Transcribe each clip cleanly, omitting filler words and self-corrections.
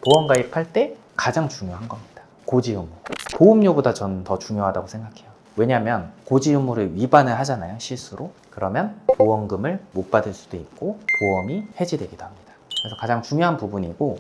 보험 가입할 때 가장 중요한 겁니다. 고지 의무. 보험료보다 저는 더 중요하다고 생각해요. 왜냐하면 고지 의무를 위반을 하잖아요, 실수로. 그러면 보험금을 못 받을 수도 있고 보험이 해지되기도 합니다. 그래서 가장 중요한 부분이고,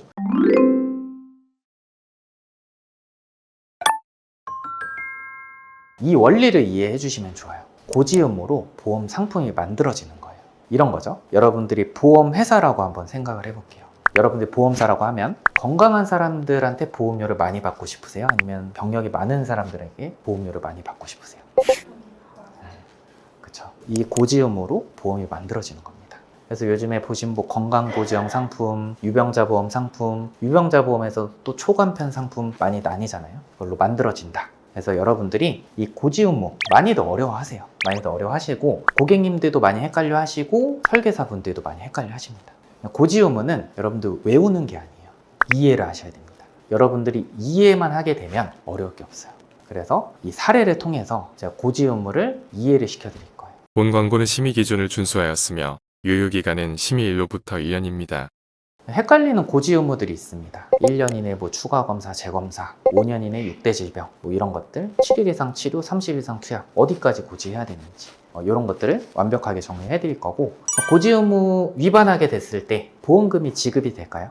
이 원리를 이해해 주시면 좋아요. 고지 의무로 보험 상품이 만들어지는 거예요. 이런 거죠. 여러분들이 보험회사라고 한번 생각을 해볼게요. 여러분들이 보험사라고 하면 건강한 사람들한테 보험료를 많이 받고 싶으세요? 아니면 병력이 많은 사람들에게 보험료를 많이 받고 싶으세요? 그쵸. 이 고지 의무로 보험이 만들어지는 겁니다. 그래서 요즘에 보신 뭐 건강보증 상품, 유병자 보험 상품, 유병자 보험에서 또 초간편 상품 많이 나뉘잖아요. 그걸로 만들어진다. 그래서 여러분들이 이 고지 의무 많이들 어려워하세요. 많이들 어려워하시고 고객님들도 많이 헷갈려 하시고 설계사분들도 많이 헷갈려 하십니다. 고지 의무는 여러분들 외우는 게 아니에요. 이해를 하셔야 됩니다. 여러분들이 이해만 하게 되면 어려울 게 없어요. 그래서 이 사례를 통해서 제가 고지 의무를 이해를 시켜드릴 거예요. 본 광고는 심의 기준을 준수하였으며 유효기간은 심의일로부터 2년입니다. 헷갈리는 고지 의무들이 있습니다. 1년 이내 뭐 추가 검사, 재검사, 5년 이내 6대 질병, 뭐 이런 것들, 7일 이상 치료, 30일 이상 투약, 어디까지 고지해야 되는지 이런 것들을 완벽하게 정리해 드릴 거고, 고지 의무 위반하게 됐을 때 보험금이 지급이 될까요?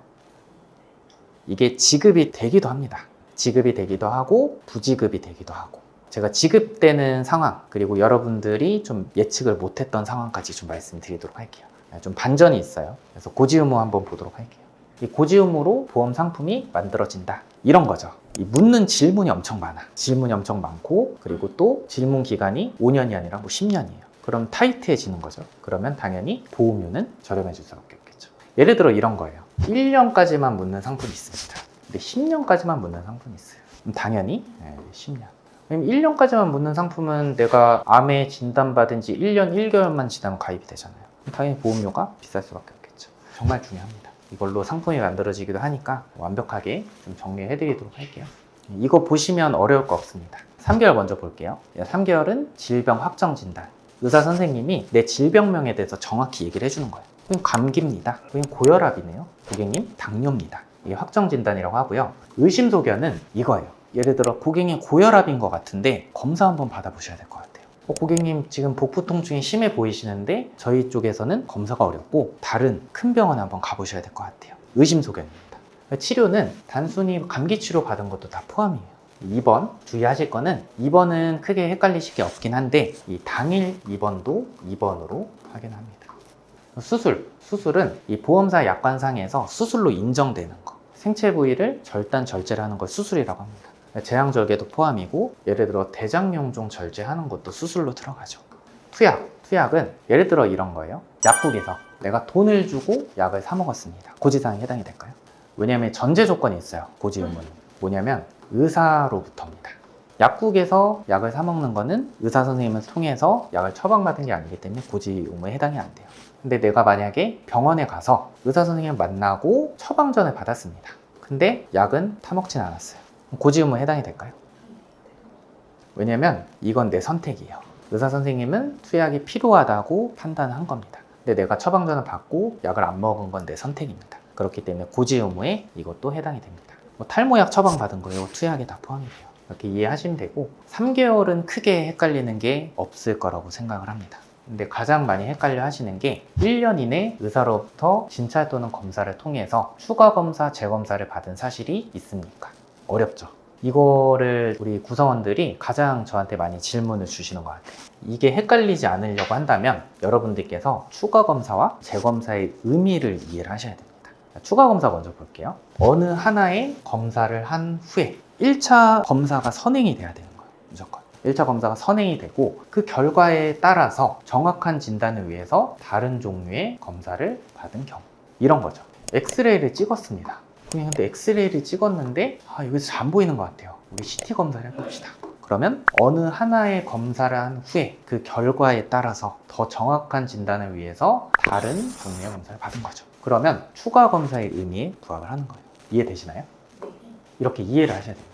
이게 지급이 되기도 합니다. 지급이 되기도 하고 부지급이 되기도 하고, 제가 지급되는 상황, 그리고 여러분들이 좀 예측을 못했던 상황까지 좀 말씀드리도록 할게요. 좀 반전이 있어요. 그래서 고지 의무 한번 보도록 할게요. 이 고지 의무로 보험 상품이 만들어진다, 이런 거죠. 이 묻는 질문이 엄청 많아. 질문이 엄청 많고, 그리고 또 질문 기간이 5년이 아니라 뭐 10년이에요. 그럼 타이트해지는 거죠. 그러면 당연히 보험료는 저렴해질 수밖에 없겠죠. 예를 들어 이런 거예요. 1년까지만 묻는 상품이 있습니다. 근데 10년까지만 묻는 상품이 있어요. 그럼 당연히 10년. 왜냐면 1년까지만 묻는 상품은 내가 암에 진단받은 지 1년 1개월만 지나면 가입이 되잖아요. 당연히 보험료가 비쌀 수밖에 없겠죠. 정말 중요합니다. 이걸로 상품이 만들어지기도 하니까 완벽하게 좀 정리해 드리도록 할게요. 이거 보시면 어려울 거 없습니다. 3개월 먼저 볼게요. 3개월은 질병 확정 진단. 의사 선생님이 내 질병명에 대해서 정확히 얘기를 해주는 거예요. 그럼 감기입니다. 그럼 고혈압이네요. 고객님 당뇨입니다. 이게 확정 진단이라고 하고요. 의심 소견은 이거예요. 예를 들어 고객님 고혈압인 것 같은데 검사 한번 받아보셔야 될 것 같아요. 고객님 지금 복부 통증이 심해 보이시는데 저희 쪽에서는 검사가 어렵고 다른 큰 병원에 한번 가보셔야 될 것 같아요. 의심 소견입니다. 치료는 단순히 감기 치료 받은 것도 다 포함이에요. 2번 주의하실 거는, 2번은 크게 헷갈리실 게 없긴 한데 이 당일 2번도 2번으로 확인합니다. 수술은 이 보험사 약관상에서 수술로 인정되는 거, 생체 부위를 절단 절제를 하는 걸 수술이라고 합니다. 제왕절개도 포함이고, 예를 들어 대장용종 절제하는 것도 수술로 들어가죠. 투약은 예를 들어 이런 거예요. 약국에서 내가 돈을 주고 약을 사 먹었습니다. 고지사항에 해당이 될까요? 왜냐하면 전제 조건이 있어요. 고지 의무는 뭐냐면 의사로부터입니다. 약국에서 약을 사 먹는 거는 의사 선생님을 통해서 약을 처방받은 게 아니기 때문에 고지 의무에 해당이 안 돼요. 근데 내가 만약에 병원에 가서 의사 선생님을 만나고 처방전을 받았습니다. 근데 약은 타먹진 않았어요. 고지 의무에 해당이 될까요? 왜냐면 이건 내 선택이에요. 의사 선생님은 투약이 필요하다고 판단한 겁니다. 근데 내가 처방전을 받고 약을 안 먹은 건 내 선택입니다. 그렇기 때문에 고지 의무에 이것도 해당이 됩니다. 탈모약 처방받은 거예요. 투약에 다 포함이 돼요. 이렇게 이해하시면 되고, 3개월은 크게 헷갈리는 게 없을 거라고 생각을 합니다. 근데 가장 많이 헷갈려 하시는 게 1년 이내 의사로부터 진찰 또는 검사를 통해서 추가 검사, 재검사를 받은 사실이 있습니까? 어렵죠. 이거를 우리 구성원들이 가장 저한테 많이 질문을 주시는 것 같아요. 이게 헷갈리지 않으려고 한다면 여러분들께서 추가 검사와 재검사의 의미를 이해를 하셔야 됩니다. 추가 검사 먼저 볼게요. 어느 하나의 검사를 한 후에 1차 검사가 선행이 돼야 되는 거예요. 무조건 1차 검사가 선행이 되고, 그 결과에 따라서 정확한 진단을 위해서 다른 종류의 검사를 받은 경우, 이런 거죠. 엑스레이를 찍었습니다. 근데 엑스레이를 찍었는데 여기서 잘 안 보이는 것 같아요. 우리 CT 검사를 해봅시다. 그러면 어느 하나의 검사를 한 후에 그 결과에 따라서 더 정확한 진단을 위해서 다른 종류의 검사를 받은 거죠. 그러면 추가 검사의 의미에 부합을 하는 거예요. 이해되시나요? 이렇게 이해를 하셔야 됩니다.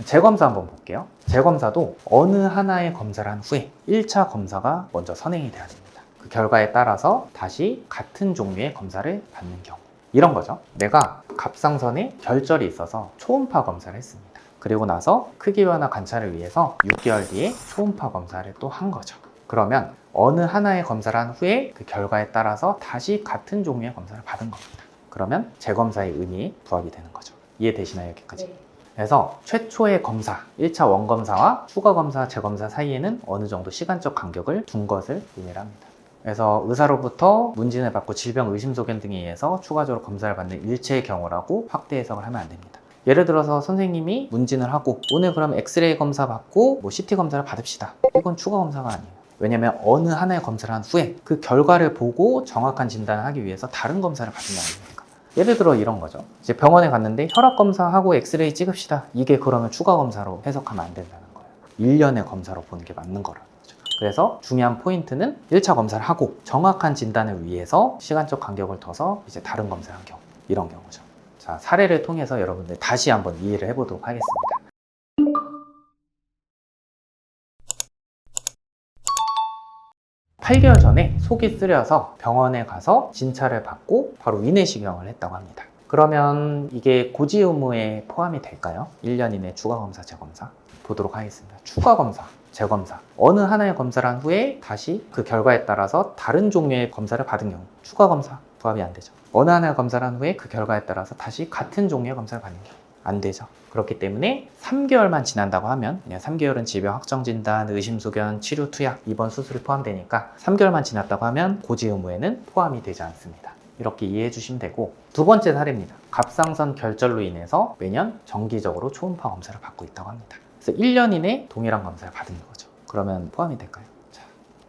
재검사 한번 볼게요. 재검사도 어느 하나의 검사를 한 후에 1차 검사가 먼저 선행이 돼야 됩니다. 그 결과에 따라서 다시 같은 종류의 검사를 받는 경우, 이런 거죠. 내가 갑상선에 결절이 있어서 초음파 검사를 했습니다. 그리고 나서 크기 변화 관찰을 위해서 6개월 뒤에 초음파 검사를 또 한 거죠. 그러면 어느 하나의 검사를 한 후에 그 결과에 따라서 다시 같은 종류의 검사를 받은 겁니다. 그러면 재검사의 의미에 부합이 되는 거죠. 이해되시나요, 여기까지? 네. 그래서 최초의 검사, 1차 원검사와 추가 검사, 재검사 사이에는 어느 정도 시간적 간격을 둔 것을 의미를 합니다. 그래서 의사로부터 문진을 받고 질병 의심 소견 등에 의해서 추가적으로 검사를 받는 일체의 경우라고 확대 해석을 하면 안 됩니다. 예를 들어서 선생님이 문진을 하고 오늘 그럼 엑스레이 검사 받고 CT 검사를 받읍시다. 이건 추가 검사가 아니에요. 왜냐면 어느 하나의 검사를 한 후에 그 결과를 보고 정확한 진단을 하기 위해서 다른 검사를 받은 게 아닙니까? 예를 들어 이런 거죠. 이제 병원에 갔는데 혈압 검사하고 엑스레이 찍읍시다. 이게 그러면 추가 검사로 해석하면 안 된다는 거예요. 1년의 검사로 보는 게 맞는 거라는 거죠. 그래서 중요한 포인트는 1차 검사를 하고 정확한 진단을 위해서 시간적 간격을 둬서 이제 다른 검사를 한 경우, 이런 경우죠. 자, 사례를 통해서 여러분들 다시 한번 이해를 해보도록 하겠습니다. (8개월) 전에 속이 쓰려서 병원에 가서 진찰을 받고 바로 위내시경을 했다고 합니다. 그러면 이게 고지 의무에 포함이 될까요? 1년 이내 추가검사, 재검사 보도록 하겠습니다. 추가검사, 재검사 어느 하나의 검사를 한 후에 다시 그 결과에 따라서 다른 종류의 검사를 받은 경우 추가검사 부합이 안 되죠. 어느 하나의 검사를 한 후에 그 결과에 따라서 다시 같은 종류의 검사를 받는 경우 안 되죠. 그렇기 때문에 3개월만 지난다고 하면 그냥 3개월은 질병 확정 진단, 의심 소견, 치료 투약, 입원 수술이 포함되니까 3개월만 지났다고 하면 고지 의무에는 포함이 되지 않습니다. 이렇게 이해해 주시면 되고, 두 번째 사례입니다. 갑상선 결절로 인해서 매년 정기적으로 초음파 검사를 받고 있다고 합니다. 그래서 1년 이내 동일한 검사를 받은 거죠. 그러면 포함이 될까요? 자,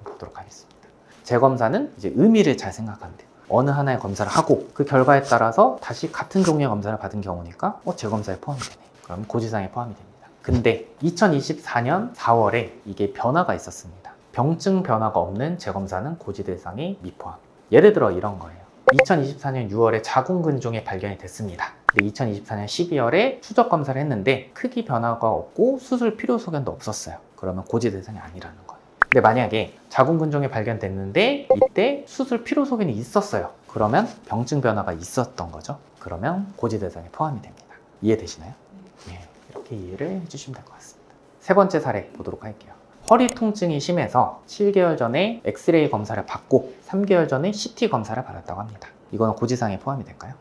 보도록 하겠습니다. 재검사는 이제 의미를 잘 생각하면 돼요. 어느 하나의 검사를 하고 그 결과에 따라서 다시 같은 종류의 검사를 받은 경우니까 재검사에 포함이 되네. 그럼 고지사항에 포함이 됩니다. 근데 2024년 4월에 이게 변화가 있었습니다. 병증 변화가 없는 재검사는 고지 대상에 미포함. 예를 들어 이런 거예요. 2024년 6월에 자궁근종이 발견이 됐습니다. 근데 2024년 12월에 추적 검사를 했는데 크기 변화가 없고 수술 필요 소견도 없었어요. 그러면 고지 대상이 아니라는 거예요. 근데 만약에 자궁근종이 발견됐는데 이때 수술 필요 소견이 있었어요. 그러면 병증 변화가 있었던 거죠. 그러면 고지 대상에 포함이 됩니다. 이해되시나요? 네, 이렇게 이해를 해주시면 될 것 같습니다. 세 번째 사례 보도록 할게요. 허리 통증이 심해서 7개월 전에 엑스레이 검사를 받고 3개월 전에 CT 검사를 받았다고 합니다. 이거는 고지사항에 포함이 될까요?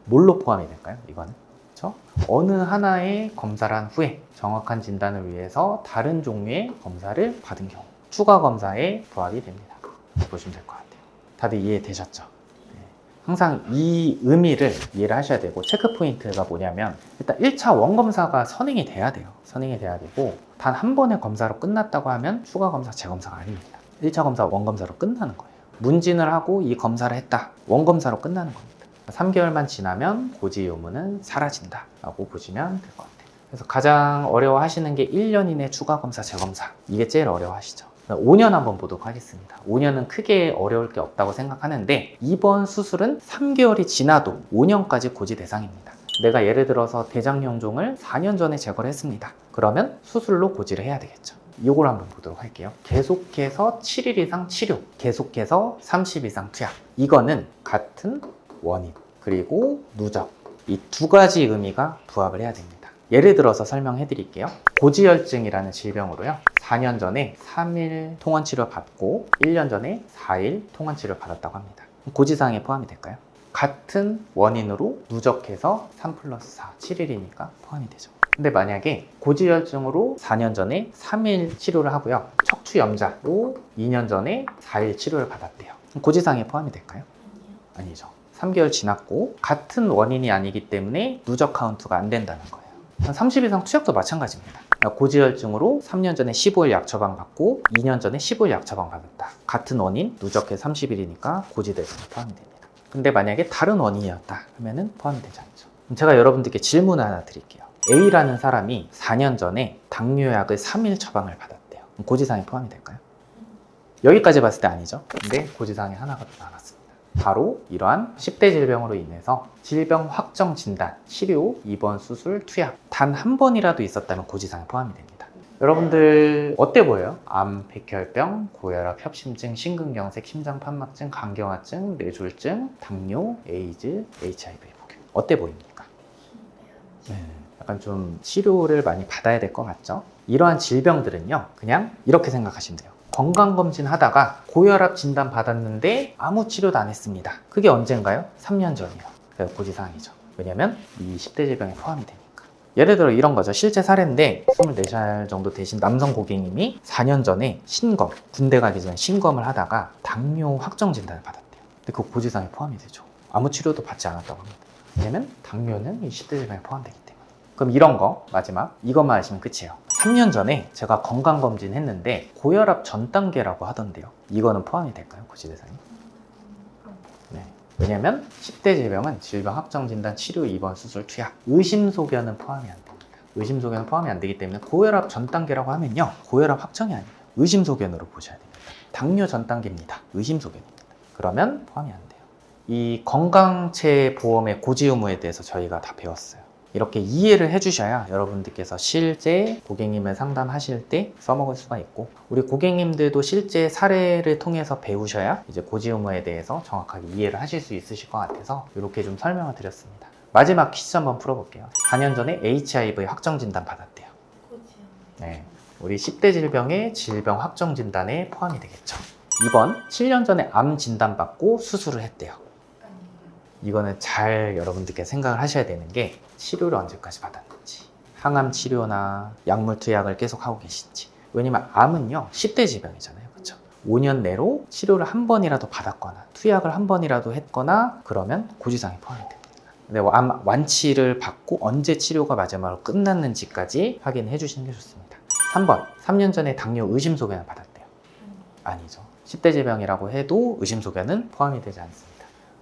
뭘로 포함이 될까요? 이거는 그렇죠? 어느 하나의 검사를 한 후에 정확한 진단을 위해서 다른 종류의 검사를 받은 경우 추가 검사에 부합이 됩니다. 보시면 될 것 같아요. 다들 이해되셨죠? 네. 항상 이 의미를 이해를 하셔야 되고, 체크 포인트가 뭐냐면 일단 1차 원검사가 선행이 돼야 돼요. 선행이 돼야 되고, 단 한 번의 검사로 끝났다고 하면 추가 검사, 재검사가 아닙니다. 1차 검사 원검사로 끝나는 거예요. 문진을 하고 이 검사를 했다. 원검사로 끝나는 겁니다. 3개월만 지나면 고지 의무는 사라진다 라고 보시면 될 것 같아요. 그래서 가장 어려워하시는 게 1년 이내 추가 검사, 재검사. 이게 제일 어려워하시죠. 5년 한번 보도록 하겠습니다. 5년은 크게 어려울 게 없다고 생각하는데, 이번 수술은 3개월이 지나도 5년까지 고지 대상입니다. 내가 예를 들어서 대장용종을 4년 전에 제거를 했습니다. 그러면 수술로 고지를 해야 되겠죠. 이걸 한번 보도록 할게요. 계속해서 7일 이상 치료, 계속해서 30 이상 투약. 이거는 같은 원인, 그리고 누적, 이 두 가지 의미가 부합을 해야 됩니다. 예를 들어서 설명해 드릴게요. 고지혈증이라는 질병으로요, 4년 전에 3일 통원치료 받고 1년 전에 4일 통원치료 받았다고 합니다. 고지사항에 포함이 될까요? 같은 원인으로 누적해서 3 플러스 4, 7일이니까 포함이 되죠. 근데 만약에 고지혈증으로 4년 전에 3일 치료를 하고요, 척추염자로 2년 전에 4일 치료를 받았대요. 고지사항에 포함이 될까요? 아니죠. 3개월 지났고 같은 원인이 아니기 때문에 누적 카운트가 안 된다는 거예요. 30 이상 투약도 마찬가지입니다. 고지혈증으로 3년 전에 15일 약 처방 받고 2년 전에 15일 약 처방 받았다. 같은 원인, 누적해 30일이니까 고지 대상에 포함이 됩니다. 근데 만약에 다른 원인이었다 하면은 포함이 되지 않죠. 그럼 제가 여러분들께 질문 하나 드릴게요. A라는 사람이 4년 전에 당뇨약을 3일 처방을 받았대요. 그럼 고지사항에 포함이 될까요? 여기까지 봤을 때 아니죠. 근데 고지사항에 하나가 더 나왔습니다. 바로 이러한 10대 질병으로 인해서 질병 확정 진단, 치료, 입원, 수술, 투약 단 한 번이라도 있었다면 고지사항에 포함이 됩니다. 여러분들 어때 보여요? 암, 백혈병, 고혈압, 협심증, 심근경색, 심장판막증, 간경화증, 뇌졸중, 당뇨, 에이즈, HIV 복용. 어때 보입니까? 네. 약간 좀 치료를 많이 받아야 될 것 같죠? 이러한 질병들은요, 그냥 이렇게 생각하시면 돼요. 건강검진 하다가 고혈압 진단 받았는데 아무 치료도 안 했습니다. 그게 언젠가요? 3년 전이에요. 그래서 고지사항이죠. 왜냐면 이 10대 질병에 포함이 되니까. 예를 들어 이런 거죠. 실제 사례인데 24살 정도 되신 남성 고객님이 4년 전에 신검, 군대 가기 전에 신검을 하다가 당뇨 확정 진단을 받았대요. 근데 그 고지사항에 포함이 되죠. 아무 치료도 받지 않았다고 합니다. 왜냐면 당뇨는 이 10대 질병에 포함되기 때문에. 그럼 이런 거 마지막 이것만 하시면 끝이에요. 3년 전에 제가 건강검진 했는데 고혈압 전 단계라고 하던데요. 이거는 포함이 될까요? 고지대상이? 네. 왜냐면 10대 질병은 질병 확정 진단, 치료, 입원, 수술, 투약, 의심소견은 포함이 안 됩니다. 의심소견은 포함이 안 되기 때문에 고혈압 전 단계라고 하면요, 고혈압 확정이 아니에요. 의심소견으로 보셔야 됩니다. 당뇨 전 단계입니다. 의심소견입니다. 그러면 포함이 안 돼요. 이 건강체 보험의 고지 의무에 대해서 저희가 다 배웠어요. 이렇게 이해를 해주셔야 여러분들께서 실제 고객님을 상담하실 때 써먹을 수가 있고, 우리 고객님들도 실제 사례를 통해서 배우셔야 이제 고지 의무에 대해서 정확하게 이해를 하실 수 있으실 것 같아서 이렇게 좀 설명을 드렸습니다. 마지막 퀴즈 한번 풀어볼게요. 4년 전에 HIV 확정 진단 받았대요. 네, 우리 10대 질병의 질병 확정 진단에 포함이 되겠죠. 2번, 7년 전에 암 진단 받고 수술을 했대요. 이거는 잘 여러분들께 생각을 하셔야 되는 게, 치료를 언제까지 받았는지, 항암 치료나 약물 투약을 계속 하고 계신지. 왜냐면 암은요 10대 질병이잖아요, 그렇죠? 5년 내로 치료를 한 번이라도 받았거나 투약을 한 번이라도 했거나 그러면 고지사항에 포함이 됩니다. 근데 암 완치를 받고 언제 치료가 마지막으로 끝났는지까지 확인해 주시는 게 좋습니다. 3번, 3년 전에 당뇨 의심소견을 받았대요. 아니죠. 10대 질병이라고 해도 의심소견은 포함이 되지 않습니다.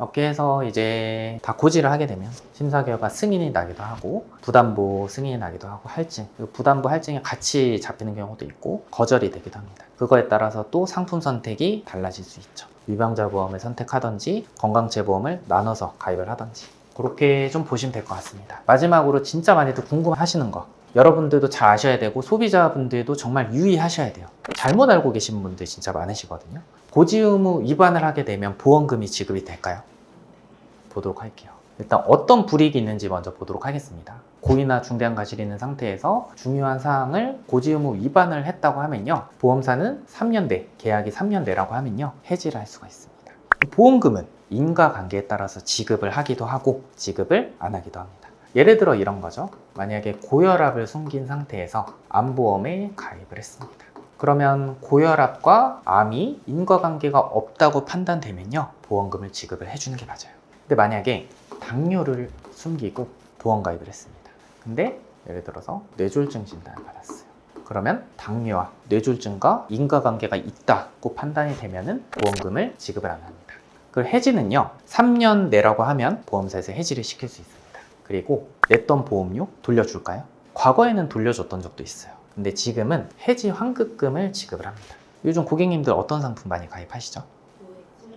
이렇게 해서 이제 다 고지를 하게 되면 심사 결과 승인이 나기도 하고, 부담보 승인이 나기도 하고, 할증, 부담보 할증이 같이 잡히는 경우도 있고 거절이 되기도 합니다. 그거에 따라서 또 상품 선택이 달라질 수 있죠. 유병자 보험을 선택하던지 건강체 보험을 나눠서 가입을 하던지, 그렇게 좀 보시면 될 것 같습니다. 마지막으로 진짜 많이들 궁금하시는 거, 여러분들도 잘 아셔야 되고 소비자분들도 정말 유의하셔야 돼요. 잘못 알고 계신 분들 진짜 많으시거든요. 고지 의무 위반을 하게 되면 보험금이 지급이 될까요? 보도록 할게요. 일단 어떤 불이익이 있는지 먼저 보도록 하겠습니다. 고의나 중대한 과실이 있는 상태에서 중요한 사항을 고지 의무 위반을 했다고 하면요, 보험사는 3년 내, 계약이 3년 내라고 하면요 해지를 할 수가 있습니다. 보험금은 인과관계에 따라서 지급을 하기도 하고 지급을 안 하기도 합니다. 예를 들어 이런 거죠. 만약에 고혈압을 숨긴 상태에서 암보험에 가입을 했습니다. 그러면 고혈압과 암이 인과관계가 없다고 판단되면요 보험금을 지급을 해주는 게 맞아요. 근데 만약에 당뇨를 숨기고 보험 가입을 했습니다. 근데 예를 들어서 뇌졸중 진단을 받았어요. 그러면 당뇨와 뇌졸중과 인과관계가 있다고 판단이 되면은 보험금을 지급을 안 합니다. 그 해지는요 3년 내라고 하면 보험사에서 해지를 시킬 수 있습니다. 그리고 냈던 보험료 돌려줄까요? 과거에는 돌려줬던 적도 있어요. 근데 지금은 해지 환급금을 지급을 합니다. 요즘 고객님들 어떤 상품 많이 가입하시죠?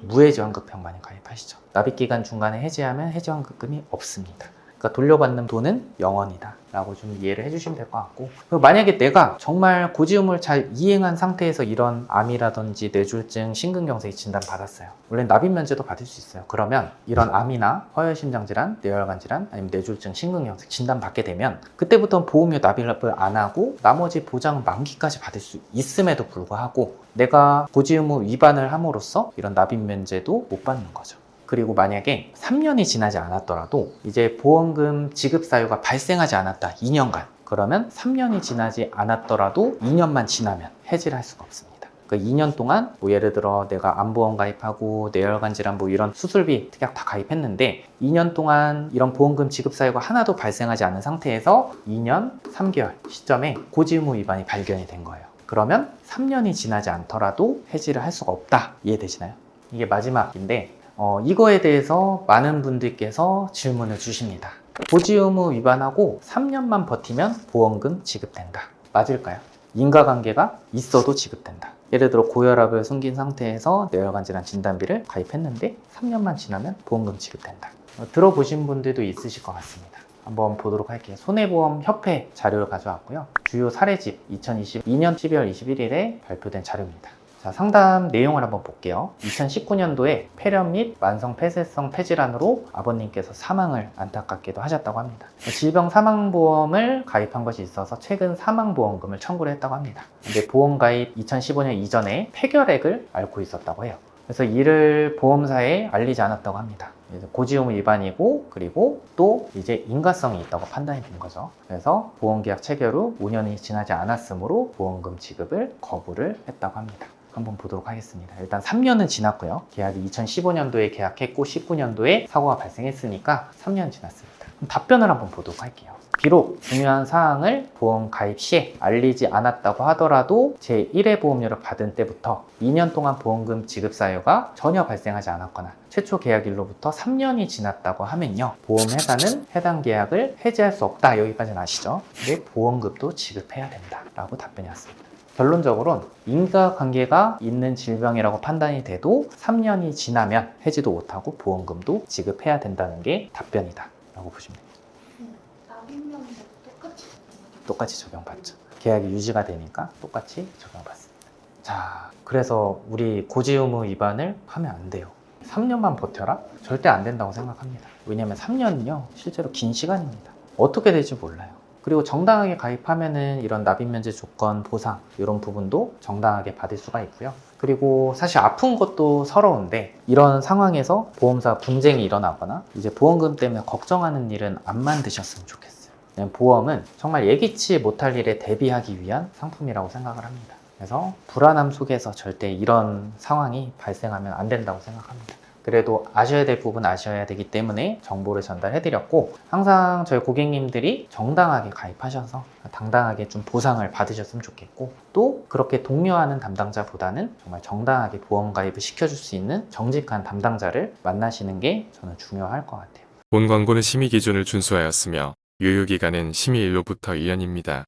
무해지 환급형 많이 가입하시죠. 납입기간 중간에 해지하면 해지 환급금이 없습니다. 그러니까 돌려받는 돈은 영원이다 라고 좀 이해를 해주시면 될 것 같고, 그리고 만약에 내가 정말 고지 의무를 잘 이행한 상태에서 이런 암이라든지 뇌졸중, 심근경색 진단 받았어요. 원래 납입 면제도 받을 수 있어요. 그러면 이런 암이나 허혈심장질환, 뇌혈관 질환, 아니면 뇌졸중, 심근경색 진단 받게 되면 그때부터는 보험료 납입을 안 하고 나머지 보장 만기까지 받을 수 있음에도 불구하고 내가 고지 의무 위반을 함으로써 이런 납입 면제도 못 받는 거죠. 그리고 만약에 3년이 지나지 않았더라도 이제 보험금 지급 사유가 발생하지 않았다, 2년간. 그러면 3년이 지나지 않았더라도 2년만 지나면 해지를 할 수가 없습니다. 그 2년 동안 뭐 예를 들어 내가 암보험 가입하고 뇌혈관 질환 뭐 이런 수술비 특약 다 가입했는데 2년 동안 이런 보험금 지급 사유가 하나도 발생하지 않은 상태에서 2년 3개월 시점에 고지 의무 위반이 발견이 된 거예요. 그러면 3년이 지나지 않더라도 해지를 할 수가 없다. 이해되시나요? 이게 마지막인데 이거에 대해서 많은 분들께서 질문을 주십니다. 고지 의무 위반하고 3년만 버티면 보험금 지급된다. 맞을까요? 인과관계가 있어도 지급된다. 예를 들어 고혈압을 숨긴 상태에서 뇌혈관 질환 진단비를 가입했는데 3년만 지나면 보험금 지급된다. 들어보신 분들도 있으실 것 같습니다. 한번 보도록 할게요. 손해보험협회 자료를 가져왔고요. 주요 사례집 2022년 12월 21일에 발표된 자료입니다. 자, 상담 내용을 한번 볼게요. 2019년도에 폐렴 및 만성 폐쇄성 폐질환으로 아버님께서 사망을 안타깝게도 하셨다고 합니다. 질병 사망보험을 가입한 것이 있어서 최근 사망보험금을 청구를 했다고 합니다. 근데 보험가입 2015년 이전에 폐결핵을 앓고 있었다고 해요. 그래서 이를 보험사에 알리지 않았다고 합니다. 고지의무 위반이고, 그리고 또 이제 인과성이 있다고 판단이 된 거죠. 그래서 보험계약 체결 후 5년이 지나지 않았으므로 보험금 지급을 거부를 했다고 합니다. 한번 보도록 하겠습니다. 일단 3년은 지났고요. 계약이 2015년도에 계약했고 19년도에 사고가 발생했으니까 3년 지났습니다. 그럼 답변을 한번 보도록 할게요. 비록 중요한 사항을 보험 가입 시에 알리지 않았다고 하더라도 제1회 보험료를 받은 때부터 2년 동안 보험금 지급 사유가 전혀 발생하지 않았거나 최초 계약일로부터 3년이 지났다고 하면요, 보험회사는 해당 계약을 해지할 수 없다. 여기까지는 아시죠? 근데 보험금도 지급해야 된다 라고 답변이 왔습니다. 결론적으로는 인과관계가 있는 질병이라고 판단이 돼도 3년이 지나면 해지도 못하고 보험금도 지급해야 된다는 게 답변이다 라고 보시면 됩니다. 납입면도 똑같이 적용받죠. 계약이 유지가 되니까 똑같이 적용받습니다. 자, 그래서 우리 고지의무 위반을 하면 안 돼요. 3년만 버텨라? 절대 안 된다고 생각합니다. 왜냐면 3년은요, 실제로 긴 시간입니다. 어떻게 될지 몰라요. 그리고 정당하게 가입하면은 이런 납입면제 조건 보상 이런 부분도 정당하게 받을 수가 있고요. 그리고 사실 아픈 것도 서러운데 이런 상황에서 보험사 분쟁이 일어나거나 이제 보험금 때문에 걱정하는 일은 안 만드셨으면 좋겠어요. 왜냐면 보험은 정말 예기치 못할 일에 대비하기 위한 상품이라고 생각을 합니다. 그래서 불안함 속에서 절대 이런 상황이 발생하면 안 된다고 생각합니다. 그래도 아셔야 될 부분 아셔야 되기 때문에 정보를 전달해드렸고, 항상 저희 고객님들이 정당하게 가입하셔서 당당하게 좀 보상을 받으셨으면 좋겠고, 또 그렇게 독려하는 담당자보다는 정말 정당하게 보험 가입을 시켜줄 수 있는 정직한 담당자를 만나시는 게 저는 중요할 것 같아요. 본 광고는 심의 기준을 준수하였으며 유효기간은 심의 일로부터 1년입니다.